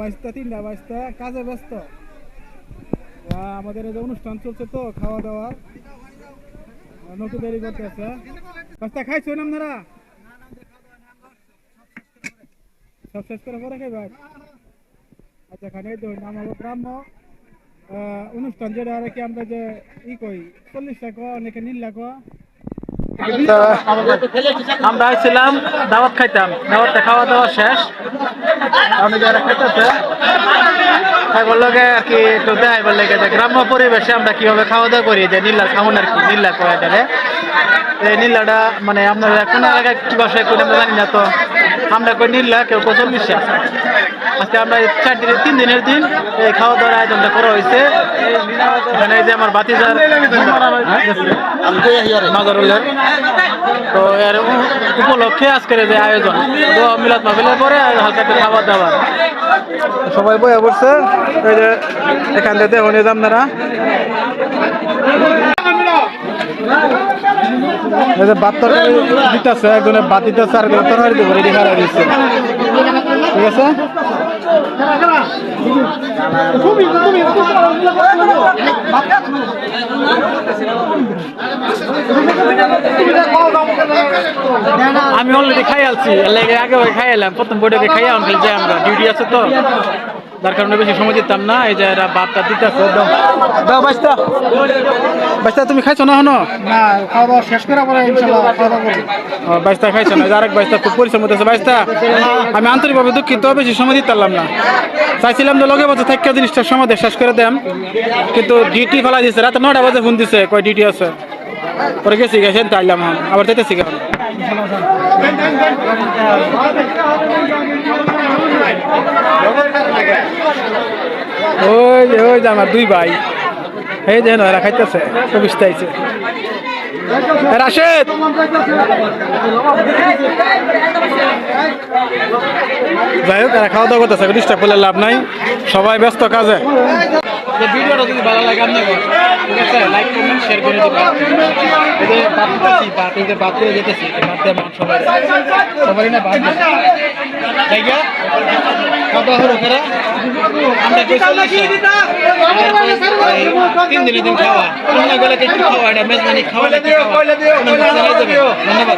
বাইশটা 3টা বাইশটা কাজে ব্যস্ত। আমাদের এই যে অনুষ্ঠান চলছে তো খাওয়া দাওয়া নতুন দেরি করতে আছে। বাস্তা খাইছেন আপনারা? সব শেষ করে পরে খাইবেন? আচ্ছা খানে ধরুন আমার গ্রাম্য অনুষ্ঠান যেটা আর কি আমরা যে কই 40 টাকা অনেকে নীল লাখ আমরা আইছিলাম দাওয়াত খাইতাম, দাওয়াতে খাওয়া দাওয়া শেষ। আমি যারা খাইতেছে তাই বললো আর কি একটু দেয় বললে গ্রাম্য পরিবেশে আমরা কিভাবে খাওয়া দাওয়া করি, যে নীলা খামন আর কি নীলা কয়ে দেবে। এই নীলাটা মানে আপনারা কোন এলাকায় কি ভাষায় করে আমরা জানি না, তো আমরা কই নীলা, কেউ 40 টাকা। আজকে আমরা 3 দিনের দিন এই খাওয়া দাওয়ার আয়োজনটা করা হয়েছে। এখানে এই যে আমার বাতিজার মাজারুলের, তো এর উপলক্ষে আজকের যে আয়োজন মিলাদ মাহফিলের পরে হালকা একটা খাবার দাবার সবাই বয়ে বসছে। এই যে এখান থেকে দেখুন আপনারা এই যে ভাত তরকারি দিতেছে, একজনের ভাত দিতেছে আর তরকারি দেবো রেডি খাওয়া দিচ্ছে। ঠিক আছে, আমি অলরেডি খাই আলছি, আগে খাই এলাম প্রথম বইটাকে খাই আনছি যে আমরা ডিউটি আছে তো যার কারণে বেশি সময় দিতাম না। এই যে এরা ভাতটা দিতেছে, দাও বাস্তা বাস্তা। তুমি খাইছো না হনো? না, খাওয়া দাওয়া শেষ করে পরে ইনশাআল্লাহ খাওয়া দাওয়া করব। বাস্তা খাইছো না? আরেক বাস্তা খুব পরিশ্রম হতেছে। বাস্তা আমি আন্তরিকভাবে দুঃখিত, বেশি সময় দিতে পারলাম না। চাইছিলাম যে লগে বছর থাকা জিনিসটা সময় শেষ করে দেন, কিন্তু ডিউটি ফেলা দিয়েছে। রাতে 9টা বাজে ফোন দিছে, কয় ডিউটি আছে। পরে গেছি গেছেন তাইলাম, আবার যেতেছি কেন। ওই যে ওই যে আমার 2 ভাই, এই যে এরা খাইতেছে, 24টা আইছে। রাশেদ যাই হোক, এরা খাওয়া দাওয়া করতেছে, ডিস্টার্ব করলে লাভ নাই, সবাই ব্যস্ত কাজে। ভিডিওটা যদি ভালো লাগে আপনাকে ঠিক আছে লাইক কমেন্ট শেয়ার করে দিবেন। এই যে বাদ দিতেছি, বাদ এই যে বাদ করে যেতেছি, বাদ দেব সবাই সবারই না বাদ জায়গা খাওয়া দাওয়া হলো করে আমরা কইছি 3 দিনের দিন খাওয়া অন্য গেলে কিছু খাওয়া, এটা মেজবানি খাওয়া লাগে খাওয়া। ধন্যবাদ।